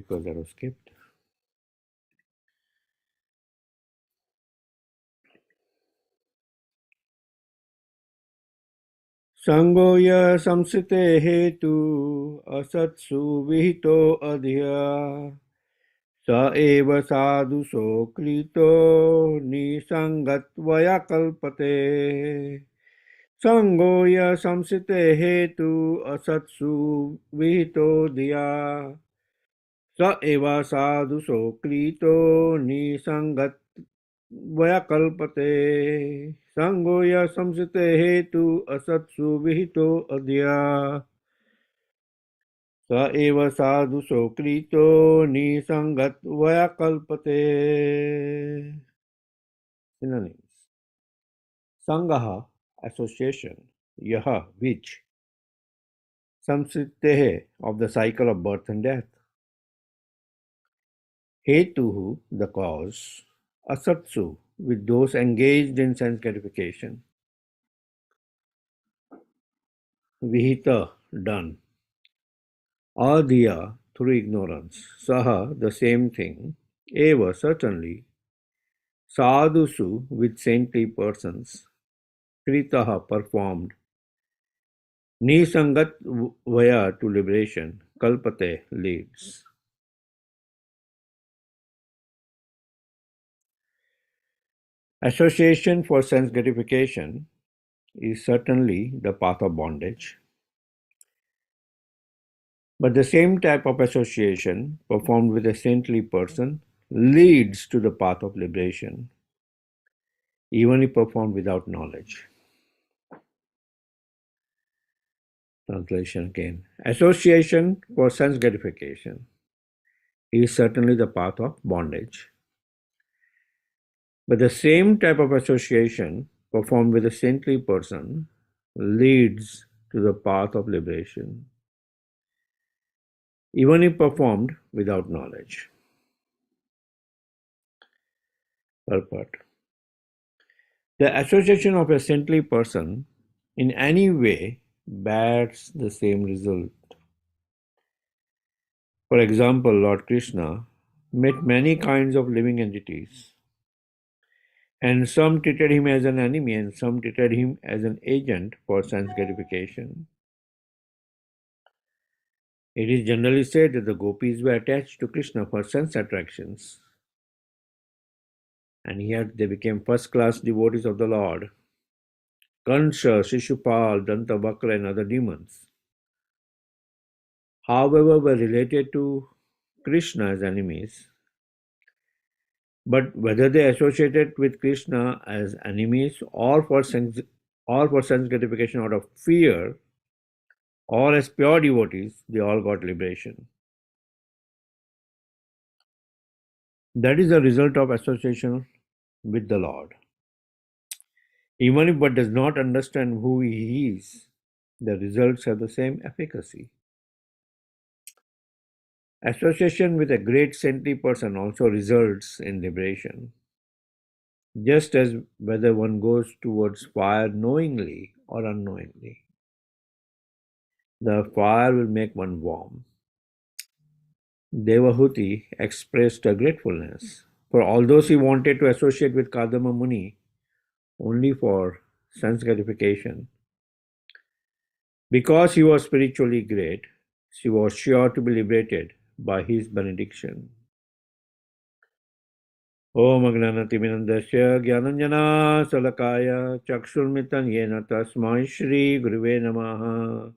because that was skipped. संगो य संसिते हेतु असत्सु विहितो अधिया स एव साधुसो कृतो निसंगत्वया कल्पते संगो य संसिते हेतु असत्सु विहितो धिया स एव साधुसो कृतो निसंगत्वया कल्पते संगो य संसिते हेतु असत्सु विहितो अधिया स एव साधुसो कृतो निसंगत्वया कल्पते. Synonyms: Sangaha, association, yaha, which, samsritehe, of the cycle of birth and death, hetuhu, the cause, asatsu, with those engaged in sense gratification, vihita, done, adhiya, through ignorance, saha, the same thing, eva, certainly, sadhusu, with saintly persons, kritaha, performed, nisangat vaya, to liberation, kalpate, leads. Association for sense gratification is certainly the path of bondage, but the same type of association performed with a saintly person leads to the path of liberation, even if performed without knowledge. Translation again. Association for sense gratification is certainly the path of bondage, but the same type of association performed with a saintly person leads to the path of liberation, even if performed without knowledge. Purport. The association of a saintly person in any way bears the same result. For example, Lord Krishna met many kinds of living entities, and some treated him as an enemy and some treated him as an agent for sense gratification. It is generally said that the gopis were attached to Krishna for sense attractions, and yet they became first-class devotees of the Lord. Kansha, Shishupal, Dantavakra, and other demons, however, were related to Krishna as enemies. But whether they associated with Krishna as enemies or for sense gratification out of fear, or as pure devotees, they all got liberation. That is the result of association with the Lord. Even if one does not understand who he is, the results have the same efficacy. Association with a great saintly person also results in liberation. Just as whether one goes towards fire knowingly or unknowingly, the fire will make one warm. Devahuti expressed her gratefulness, for although she wanted to associate with Kadama Muni only for sense gratification, because he was spiritually great, she was sure to be liberated by his benediction. Om Agnanatimirandasya Gyananjana Salakaya Chakshurmitan Yena Tasmai Shri Guruve Namaha.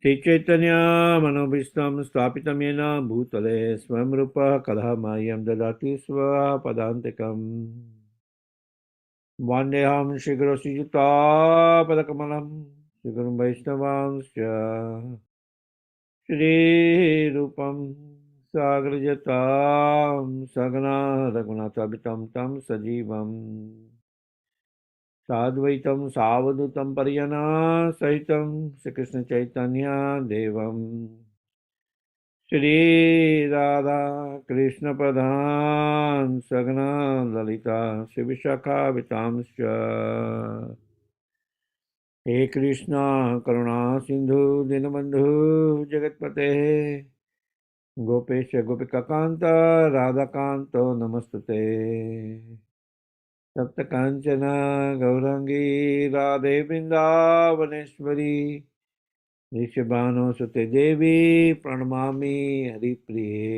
Sri Chaitanya Manobhistam Stapitam Yena Bhutale Swam Rupa Kadha Mayam Dadati Sva Padantikam Vandeham Shri Guru Sri Yuta Padakamalam Shri Guru Vaishnavansya Shri Rupam Sagrajatam Sagana Raghunathabitam Tam Sajivam Sadvaitam Savadutam Pariyana Sahitam Shri Krishna Chaitanya Devam Shri Radha Krishna Pradhan Sagana Lalita Shri Vishakha Vitamsya He Krishna Karuna Sindhu Dinabandhu Jagatpate Gopesh गोपिकान्त राधाकान्तो नमस्तुते सप्त कांचन गौरंगी राधे वृंदावनेश्वरी ऋषभानुसुते देवी प्रणमामि हरिप्रिये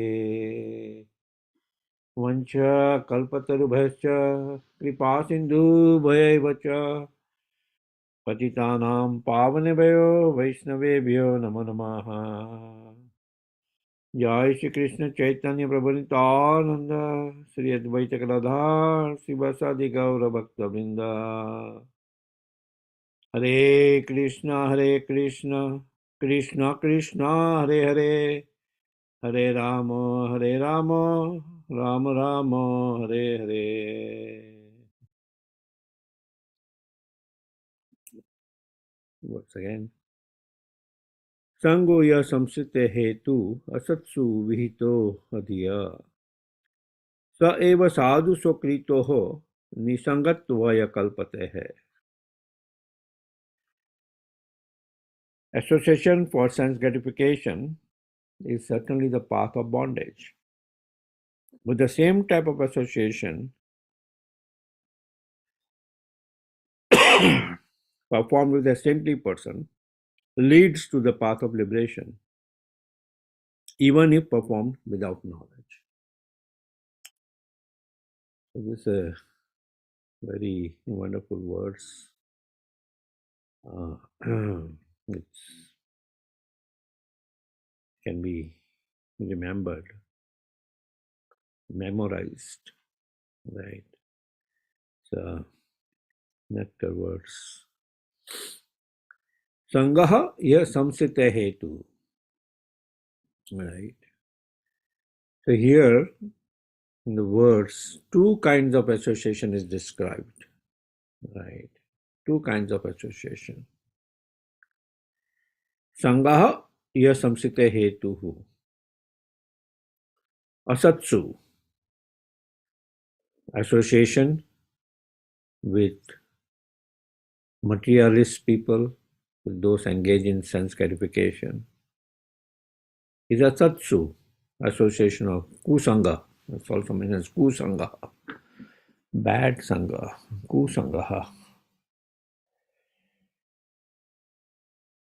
वंश कल्पतरुभ्यश्च कृपा सिन्धुभ्यैव च पतितानां पावनेभ्यो वैष्णवेभ्यो नमो नमः। जय श्री कृष्ण चैतन्य प्रभु नित्यानंद श्री अद्वैत गदाधर शिवासादि गौर भक्तवृंद। हरे कृष्ण कृष्ण कृष्ण हरे हरे हरे राम राम राम हरे हरे। Once again. संगो या संस्कृत हेतु असत्सु विहितो अधिया स एव साधु स्वकृतो हो निसंगत्वाय कल्पते है। Association for sense gratification is certainly the path of bondage. With the same type of association performed with a saintly person leads to the path of liberation, even if performed without knowledge. So this is a very wonderful words. It can be remembered, memorized, right? So nectar words. Sangaha ya samsita hetu, right? So here in the words, two kinds of association is described, right? Two kinds of association. Sangaha ya samsita hetuhu. Asatsu, association with materialist people, with those engaged in sense gratification, is asatsu, association of kusanga. That's also meant as kusanga, bad sangha, kusangaha.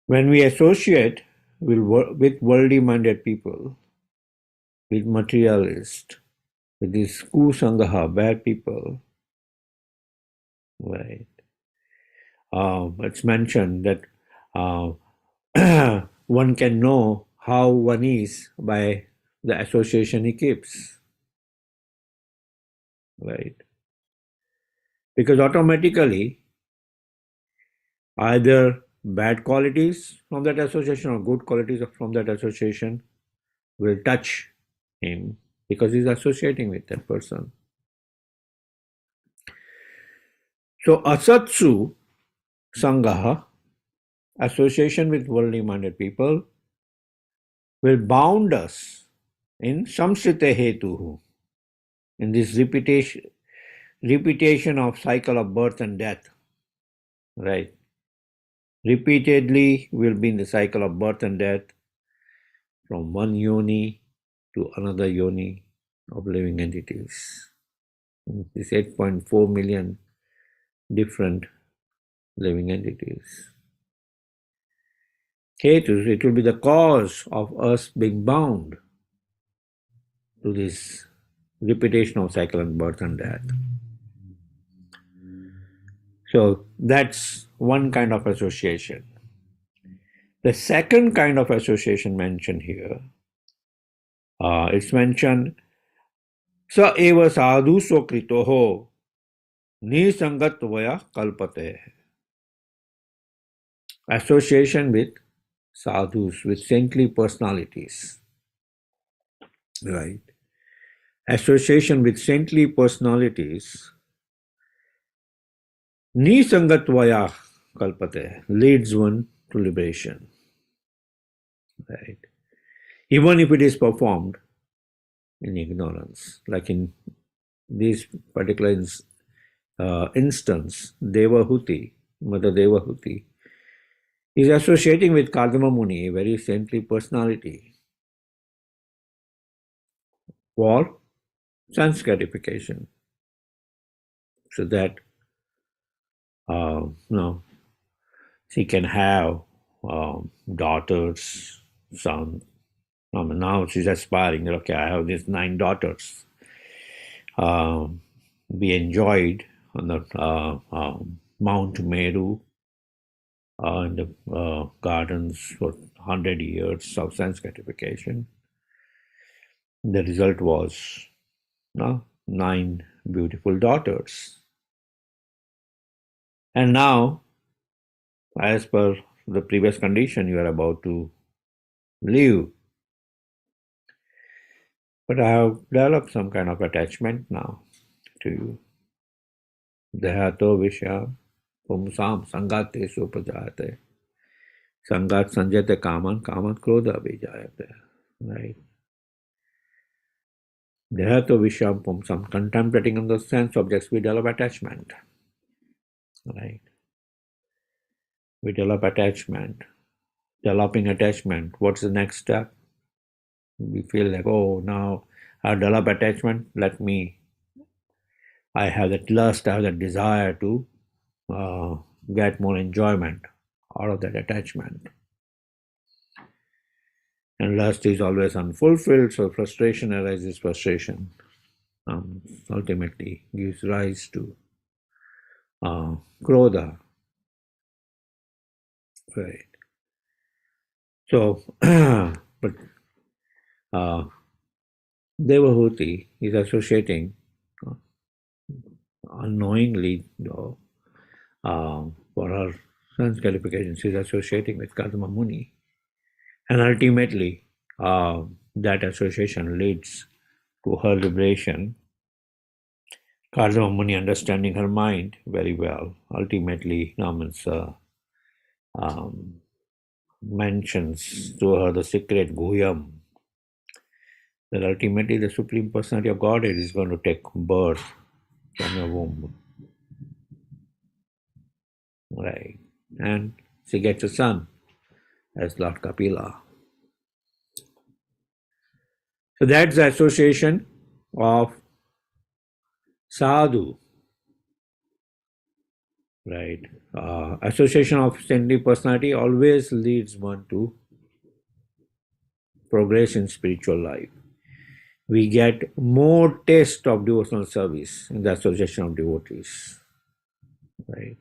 When we associate with worldly minded people, with materialists, with these kusangaha, bad people, right? It's mentioned that one can know how one is by the association he keeps, right? Because automatically, either bad qualities from that association or good qualities from that association will touch him because he's associating with that person. So, asatsu sangaha, association with worldly minded people, will bound us in samsrita hetuhu, in this repetition of cycle of birth and death, right? Repeatedly we'll be in the cycle of birth and death from one yoni to another yoni of living entities. These 8.4 million different living entities. Hetus, it will be the cause of us being bound to this repetition of cycle and birth and death. So that's one kind of association. The second kind of association mentioned here, it's mentioned, sa eva sadhu sokritoho nisangatvaya kalpate. Association with sadhus, with saintly personalities, right? Association with saintly personalities, nisangatvaya kalpate, leads one to liberation, right? Even if it is performed in ignorance, like in this particular instance, Devahuti, Mother Devahuti, is associating with Kardama Muni, a very saintly personality. for sense gratification, so that no, she can have daughters, son. Now she's aspiring. Okay, I have these 9 daughters. Be enjoyed on the Mount Meru in the gardens for 100 years of sense gratification. The result was 9 beautiful daughters. And now, as per the previous condition, you are about to leave. But I have developed some kind of attachment now to you. Dehato Vishya Pumsam Sangate Supajate. Sangat Sanjate Kaman Kaman Krodha Vijayate. Right. Dehato Visham Pumsam. Contemplating on the sense objects, we develop attachment. Right. We develop attachment. Developing attachment. What's the next step? We feel like, oh, now I develop attachment. I have that lust, I have that desire to get more enjoyment out of that attachment. And lust is always unfulfilled, so frustration arises, frustration ultimately gives rise to krodha. Right. So, but Devahuti is associating unknowingly, for her sense qualifications, she is associating with Kadma Muni. And ultimately, that association leads to her liberation. Kadma Muni, understanding her mind very well, ultimately mentions to her the secret Guhyam, that ultimately the Supreme Personality of Godhead is going to take birth from your womb. Right. And she gets a son as Lord Kapila. So that's the association of sadhu. Right. Association of saintly personality always leads one to progress in spiritual life. We get more taste of devotional service in the association of devotees. Right.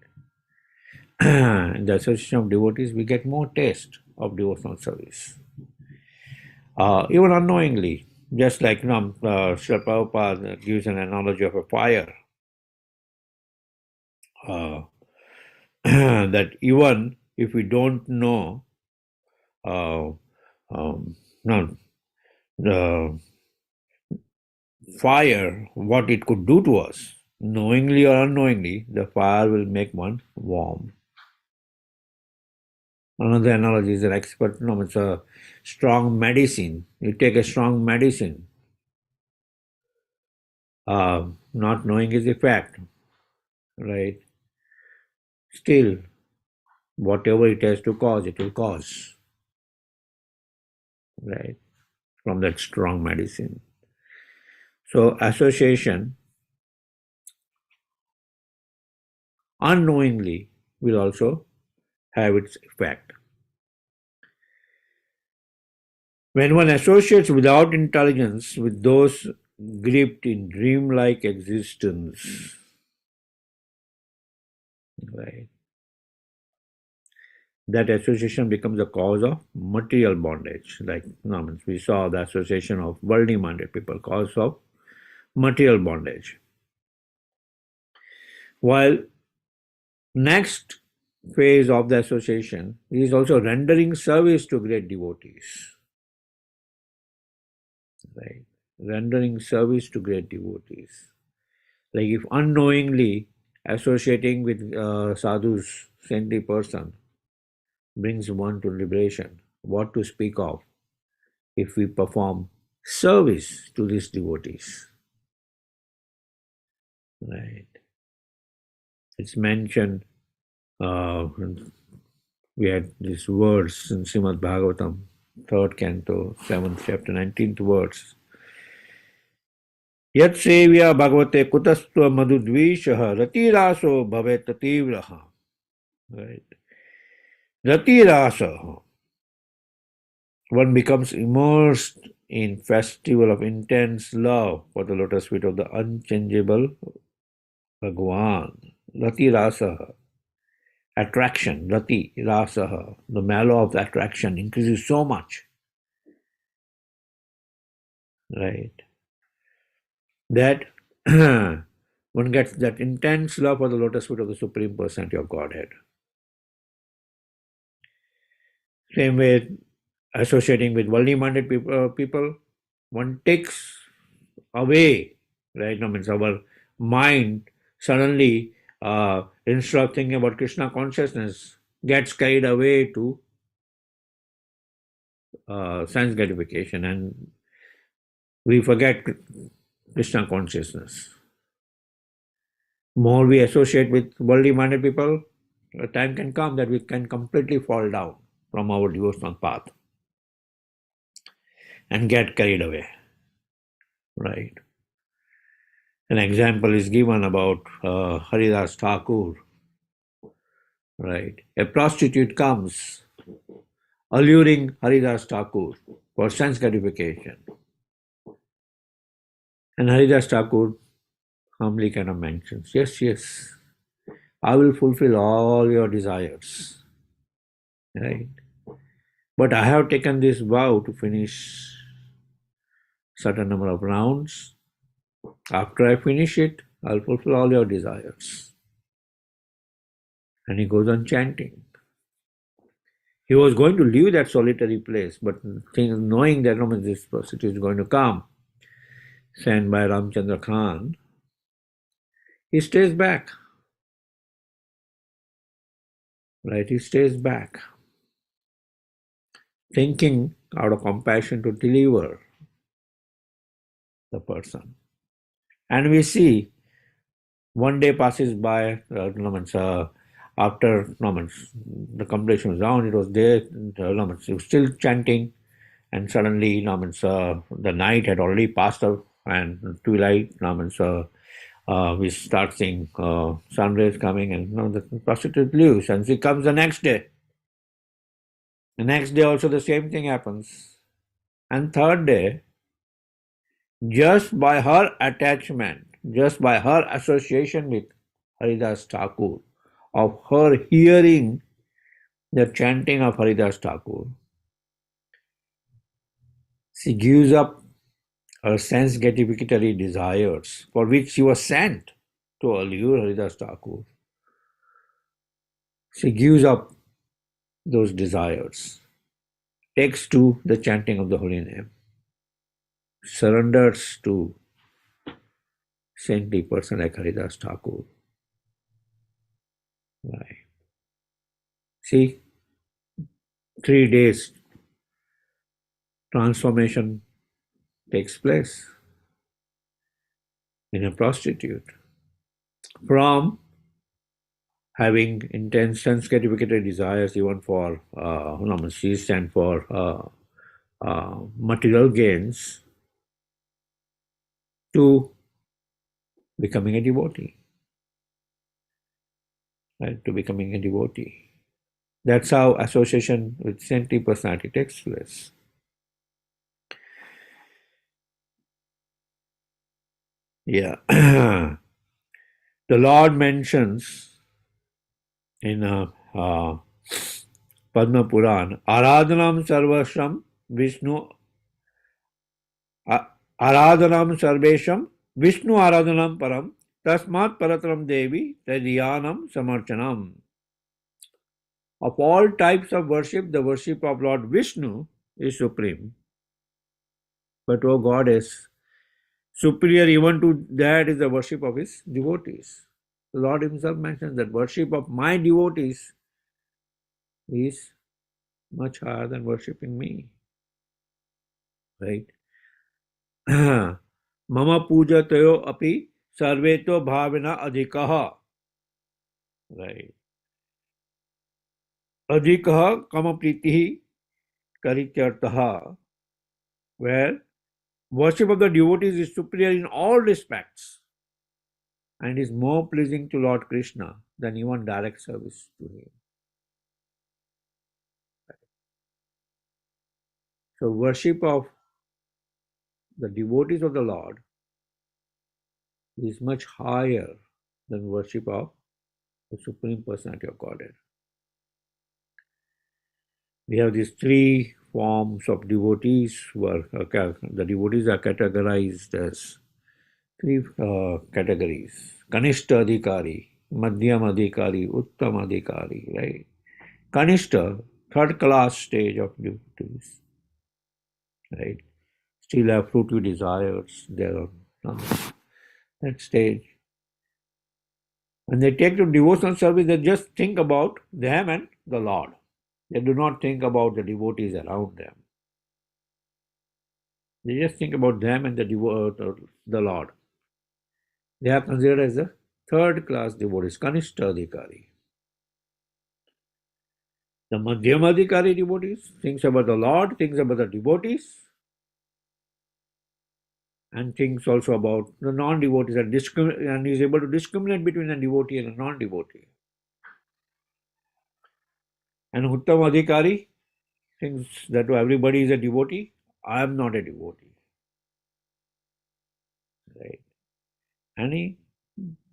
In the association of devotees, we get more taste of devotional service. Even unknowingly, just like Srila Prabhupada gives an analogy of a fire. That even if we don't know the fire, what it could do to us, knowingly or unknowingly, the fire will make one warm. Another analogy is an expert, it's a strong medicine. You take a strong medicine, not knowing its effect, right? Still, whatever it has to cause, it will cause, right? From that strong medicine. So association unknowingly will also have its effect. When one associates without intelligence with those gripped in dreamlike existence, right, that association becomes a cause of material bondage. Like we saw the association of worldly minded people, cause of material bondage. While next phase of the association is also rendering service to great devotees. Right? Rendering service to great devotees. Like if unknowingly associating with sadhu's saintly person brings one to liberation, what to speak of if we perform service to these devotees? Right. It's mentioned, we had these words in Srimad Bhagavatam, 3rd canto, 7th chapter, 19th words. Yat sevya bhagavate kutastva madhudvishah ratiraso bhavet tivraha. Right. Ratirasa. One becomes immersed in festival of intense love for the lotus feet of the unchangeable Bhagwan. Rati Rasa, attraction, Rati Rasa, the mallow of the attraction increases so much, right? That one gets that intense love for the lotus feet of the Supreme Personality of Godhead. Same way, associating with worldly minded people, one takes away, right? No, means our mind suddenly, instead of thinking about Krishna consciousness, gets carried away to sense gratification, and we forget Krishna consciousness. More we associate with worldly minded people, a time can come that we can completely fall down from our devotional path and get carried away, right? An example is given about Haridas Thakur, right? A prostitute comes alluring Haridas Thakur for sense gratification. And Haridas Thakur humbly kind of mentions, yes, yes, I will fulfill all your desires, right? But I have taken this vow to finish certain number of rounds. After I finish it, I'll fulfill all your desires. And he goes on chanting. He was going to leave that solitary place, but knowing that this prostitute is going to come, sent by Ramchandra Khan, he stays back. Right? He stays back, thinking out of compassion to deliver the person. And we see one day passes by, after the completion was down, it was there, he was still chanting, and suddenly the night had already passed up, and twilight, we start seeing sun rays coming, and the prostitute leaves, and she comes the next day. The next day also the same thing happens. And third day, just by her attachment, just by her association with Haridas Thakur, of her hearing the chanting of Haridas Thakur, she gives up her sense gratificatory desires for which she was sent to allure Haridas Thakur. She gives up those desires, takes to the chanting of the holy name, surrenders to saintly person like Haridas Thakur. Right. See, 3 days transformation takes place in a prostitute from having intense sense gratificatory desires even for she's and for material gains to becoming a devotee, right? To becoming a devotee. That's how association with saintly personality takes place. Yeah. The Lord mentions in Padma Puran, Aradhanam Sarvasham Vishnu Aradhanam Sarvesham Vishnu Aradhanam Param Tasmat Paratram Devi Tadyanam Samarchanam. Of all types of worship, the worship of Lord Vishnu is supreme. But, O Goddess, superior even to that is the worship of his devotees. The Lord himself mentions that worship of my devotees is much higher than worshipping me. Right? Mama puja tayo api sarveto bhavina adhikaha. Right. Adhikaha kama pritihi karityartaha. Where Worship of the devotees is superior in all respects and is more pleasing to Lord Krishna than even direct service to him. So worship of the devotees of the Lord is much higher than worship of the Supreme Personality of Godhead. We have these three forms of devotees where the devotees are categorized as three categories: Kanishta Adhikari, Madhyam Adhikari, Uttam Adhikari, right? Kanishta, third class stage of devotees, right? Still have fruitive desires, they are on that stage. When they take to devotional service, they just think about them and the Lord. They do not think about the devotees around them. They just think about them and the Lord. They are considered as the third class devotees, Kanishta Adhikari. The Madhyamadhikari devotees thinks about the Lord, thinks about the devotees, and thinks also about the non-devotees and is able to discriminate between a devotee and a non-devotee. And Uttam Adhikari thinks that everybody is a devotee. I am not a devotee. Right? And he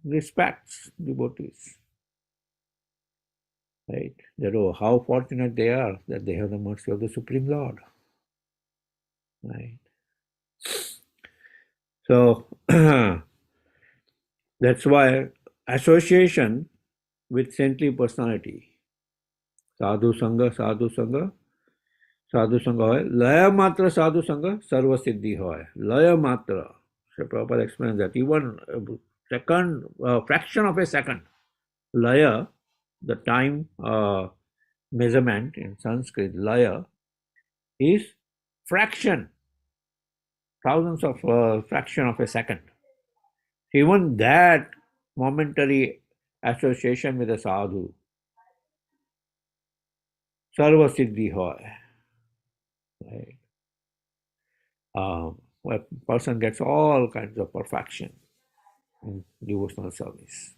respects devotees. Right? That how fortunate they are that they have the mercy of the Supreme Lord. Right? So that's why association with saintly personality, sadhu sangha, sadhu sangha, sadhu sangha hoy, laya matra sadhu sangha, sarva siddhi hoy. Laya matra. So Prabhupada explains that even fraction of a second, laya, the time measurement in Sanskrit, laya, is fraction, thousands of fraction of a second. Even that momentary association with a sadhu, sarva siddhi hoy. Right? A person gets all kinds of perfection in devotional service.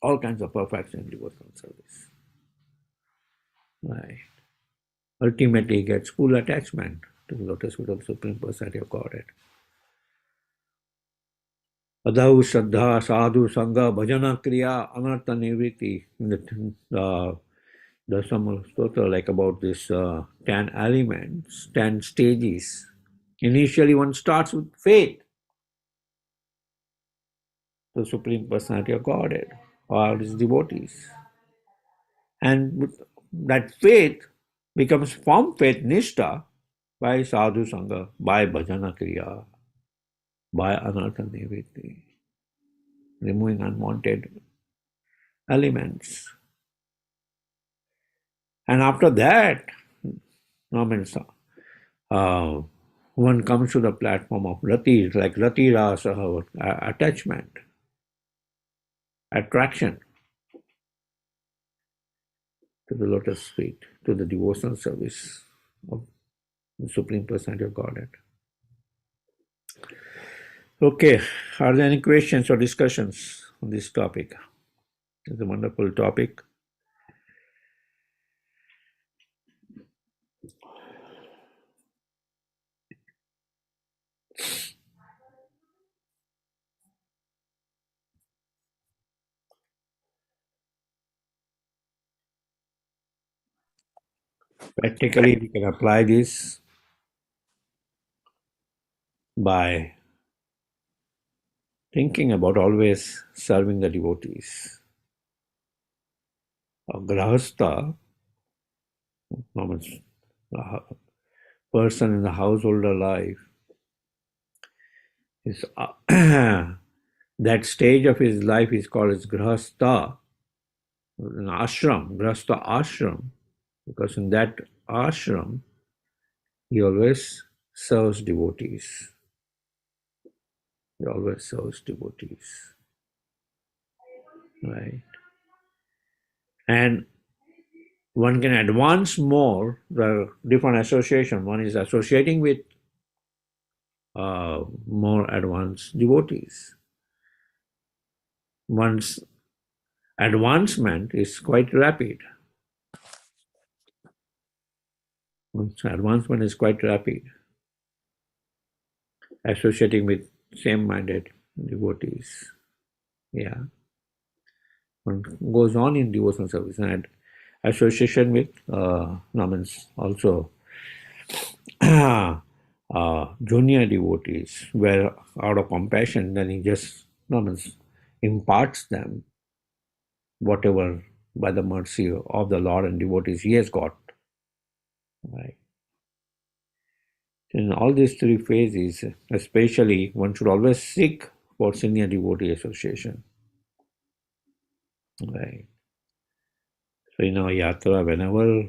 All kinds of perfection in devotional service. Right. Ultimately, he gets full attachment to the lotus feet of the Supreme Personality of Godhead. Adhau Shraddha Sadhu Sangha Bhajana Kriya Anartha Nivriti. There's some story like about this 10 elements, 10 stages. Initially, one starts with faith, the Supreme Personality of Godhead, or his devotees. And that faith becomes firm faith, Nishta, by Sadhu Sangha, by Bhajana Kriya, by Anartha Nivriti, removing unwanted elements. And after that, one comes to the platform of Rati, like Rati Rasa, attachment, attraction to the lotus feet, to the devotional service of the Supreme Personality of Godhead. Okay, are there any questions or discussions on this topic? It's a wonderful topic. Practically, we can apply this by thinking about always serving the devotees. A grahastha, a person in the householder life, is that stage of his life is called as grahastha, an ashram, grahastha ashram, because in that ashram he always serves devotees. He always serves devotees. Right? And one can advance more the different association. One is associating with more advanced devotees. One's advancement is quite rapid. One's advancement is quite rapid, associating with same-minded devotees. Yeah, one goes on in devotional service and association with means also junior devotees, where out of compassion, then he just means imparts them whatever by the mercy of the Lord and devotees he has got. Right. In all these three phases, especially one should always seek for senior devotee association. Right. So in our yatra, whenever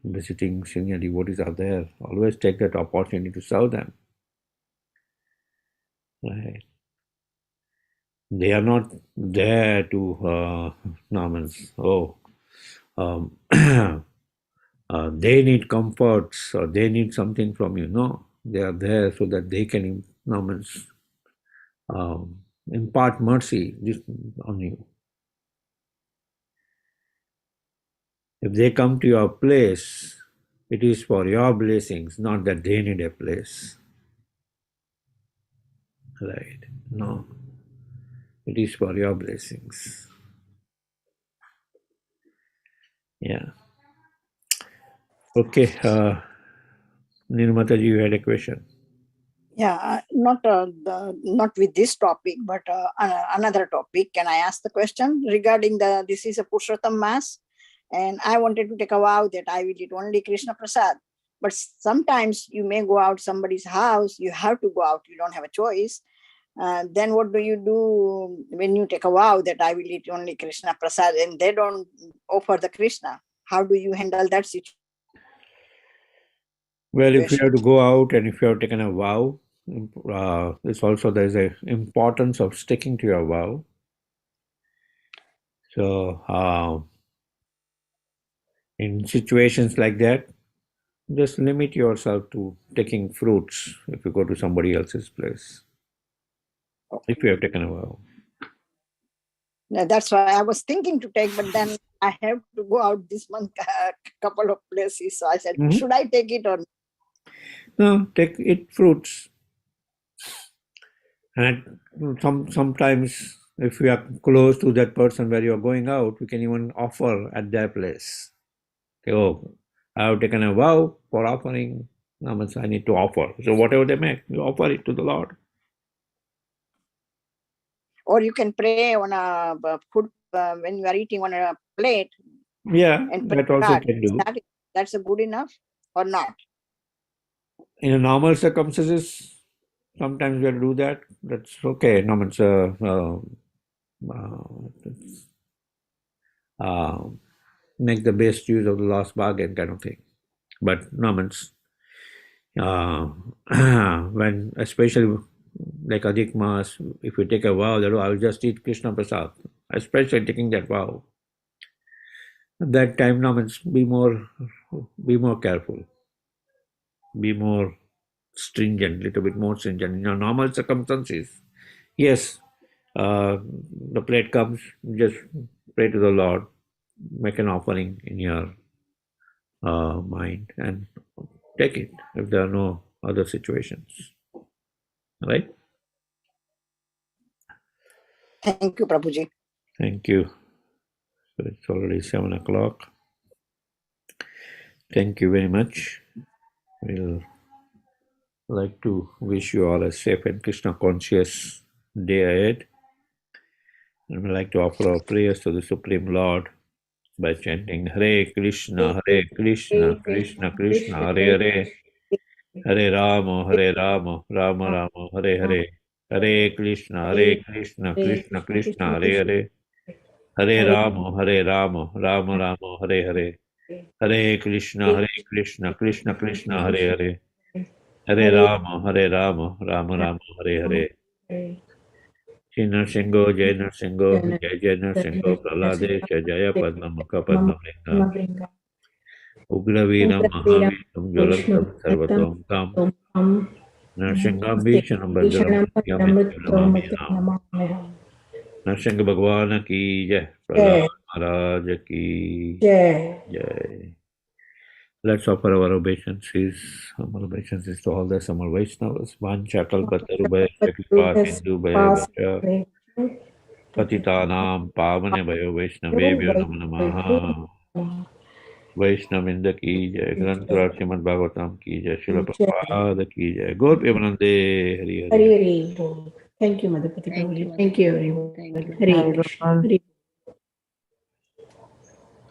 visiting senior devotees are there, always take that opportunity to serve them. Right. They are not there to they need comforts or they need something from you. No, they are there so that they can impart mercy on you. If they come to your place, it is for your blessings, not that they need a place. Right? No, it is for your blessings. Yeah. Okay. Nirmataji, you had a question. Yeah, not with this topic, but another topic. Can I ask the question regarding this is a Purushottam Mass, and I wanted to take a vow that I will eat only Krishna Prasad. But sometimes you may go out somebody's house, you have to go out, you don't have a choice. Then what do you do when you take a vow that I will eat only Krishna Prasad and they don't offer the Krishna? How do you handle that situation? Well, if you have to go out and if you have taken a vow, it's also there's a importance of sticking to your vow. So in situations like that, just limit yourself to taking fruits if you go to somebody else's place. If you have taken a vow. That's why I was thinking to take, but then I have to go out this month a couple of places. So I said, should I take it or not? No, eat fruits. And sometimes if we are close to that person where you are going out, we can even offer at their place. Okay, oh, I have taken a vow for offering. I need to offer. So whatever they make, you offer it to the Lord. Or you can pray on a food when you are eating on a plate. Yeah, and that also can do. That's a good enough or not? In a normal circumstances, sometimes we have to do that. That's okay. No, make the best use of the last bargain kind of thing. But no, when especially like Adhik Mas, if you take a vow that I will just eat Krishna Prasad, especially taking that vow, at that time now be more careful, be more stringent, little bit more stringent. In your normal circumstances, yes, the plate comes, just pray to the Lord, make an offering in your mind and take it if there are no other situations. Right? Thank you, Prabhuji. Thank you. So it's already 7 o'clock. Thank you very much. We'll like to wish you all a safe and Krishna conscious day ahead. And we'd like to offer our prayers to the Supreme Lord by chanting Hare Krishna, Krishna Krishna, Hare Hare, Hare Rama, Rama Rama, Hare Hare, Hare Krishna, Krishna Krishna, Hare Hare, Hare Rama, Rama Hare Hare, Hare Krishna, Krishna Krishna, Hare Hare, Hare Rama, Rama Hare Hare. Jai Narsingo, Jai Narsingo, Jai Narsingo, Prahladesh, Jaya Padmamukha Padmabringa, Ugraveeram Mahaveeram Jwalantam Sarvatom Tam, नरसिंहाम्बीशनं भद्रं नमः नरसिंह भगवान की जय, प्रहलाद जय महाराज की जय जय. Let's offer our obeisances, humble obeisances to all the Samar Vaishnavas. Vancha kalpatarubhaya kripa sindhubhaya vacha patitanam pavane bhayo vaishnavebhyo namo namaha. वैष्णविंद की जय, ग्रंथराज श्रीमद् भागवतम की जय, शिल प्रभुपाद की जय, गौर प्रेमानंदे. हरि हरि. हरि हरि बोल. Thank you, Madhupati Thank Gauri. you, Thank you, Madhukar. everyone. Thank you. Hare Hare Krishna. Krishna. Hare